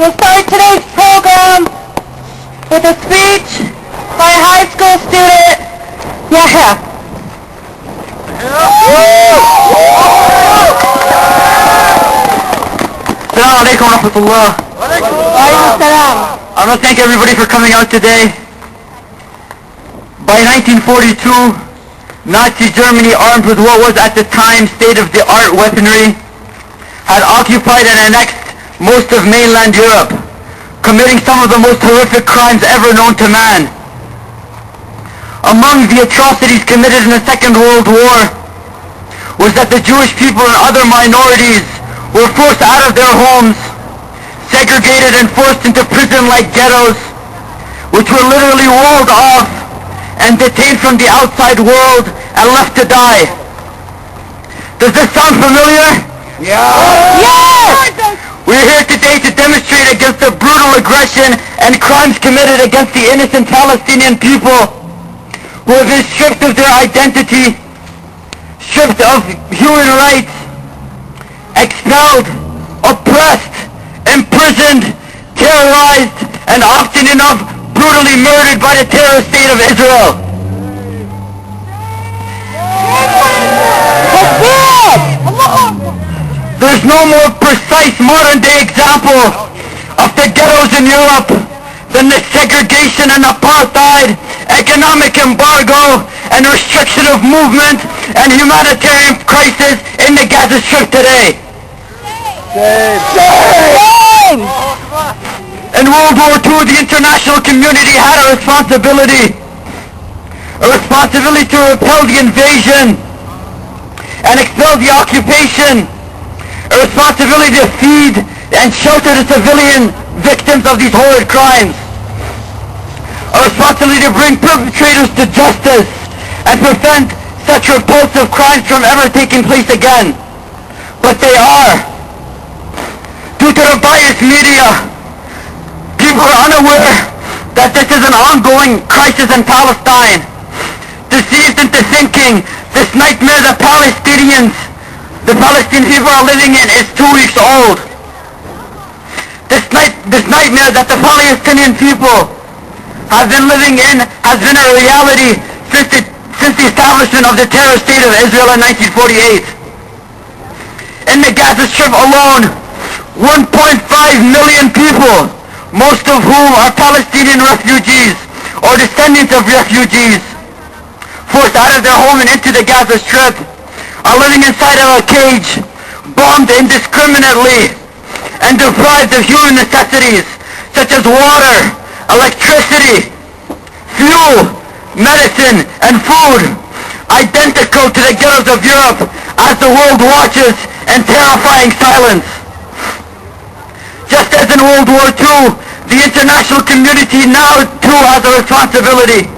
We'll start today's program with a speech by a high school student, Yahya. Assalamu alaikum wa rahmatullah. I want to thank everybody for coming out today. By 1942, Nazi Germany, armed with what was at the time state-of-the-art weaponry, had occupied and annexed most of mainland Europe, committing some of the most horrific crimes ever known to man. Among the atrocities committed in the Second World War was that the Jewish people and other minorities were forced out of their homes, segregated and forced into prison-like ghettos, which were literally walled off and detained from the outside world and left to die. Does this sound familiar? Yeah! Yes! We're here today to demonstrate against the brutal aggression and crimes committed against the innocent Palestinian people who have been stripped of their identity, stripped of human rights, expelled, oppressed, imprisoned, terrorized, and often enough brutally murdered by the terrorist state of Israel. There's no more precise modern-day example of the ghettos in Europe than the segregation and apartheid, economic embargo, and restriction of movement and humanitarian crisis in the Gaza Strip today. In World War II, the international community had a responsibility to repel the invasion and expel the occupation, a responsibility to feed and shelter the civilian victims of these horrid crimes, a responsibility to bring perpetrators to justice and prevent such repulsive crimes from ever taking place again. But they are. Due to the biased media, people are unaware that this is an ongoing crisis in Palestine, deceived into thinking this nightmare the Palestinian people are living in is 2 weeks old. This nightmare that the Palestinian people have been living in has been a reality since the establishment of the terrorist state of Israel in 1948. In the Gaza Strip alone, 1.5 million people, most of whom are Palestinian refugees or descendants of refugees, forced out of their home and into the Gaza Strip, are living inside of a cage, bombed indiscriminately, and deprived of human necessities such as water, electricity, fuel, medicine, and food, identical to the ghettos of Europe as the world watches in terrifying silence. Just as in World War II, the international community now too has a responsibility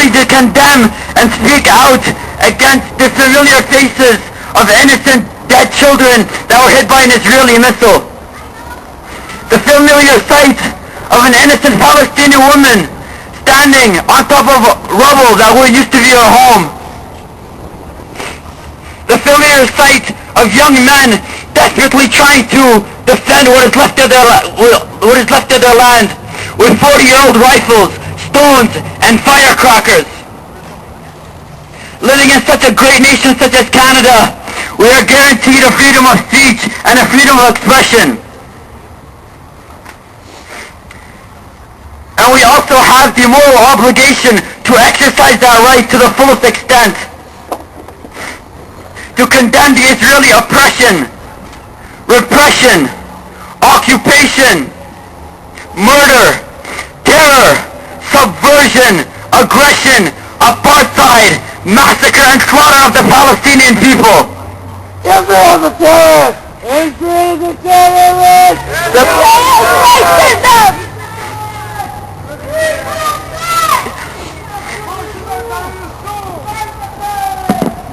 to condemn and speak out against the familiar faces of innocent dead children that were hit by an Israeli missile. The familiar sight of an innocent Palestinian woman standing on top of rubble that used to be her home. The familiar sight of young men desperately trying to defend what is left of their land with 40-year-old rifles, stones, and firecrackers. Living in such a great nation such as Canada, we are guaranteed a freedom of speech and a freedom of expression. And we also have the moral obligation to exercise that right to the fullest extent, to condemn the Israeli oppression, repression, occupation, murder, terror, subversion, aggression, apartheid, massacre, and slaughter of the Palestinian people. Israel is a terrorist! Israel is a terrorist! Racism!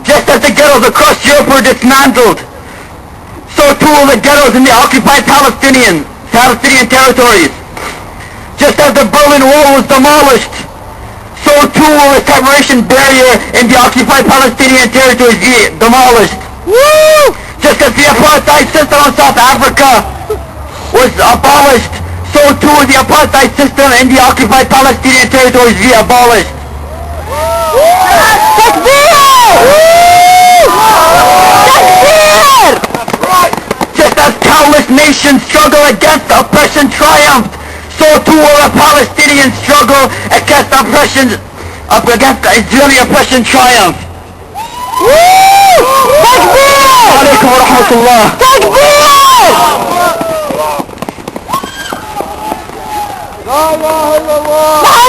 Just as the ghettos across Europe were dismantled, so too will the ghettos in the occupied Palestinian territories. Just as the Berlin Wall was demolished, so too will the separation barrier in the occupied Palestinian territories be demolished. Woo! Just as the apartheid system in South Africa was abolished, so too the apartheid system in the occupied Palestinian territories be abolished. Just as countless nations struggle against oppression triumphed, so too will the Palestinian struggle against oppression, against Israeli oppression triumph. عليكم ورحمة الله. لا إله إلا الله.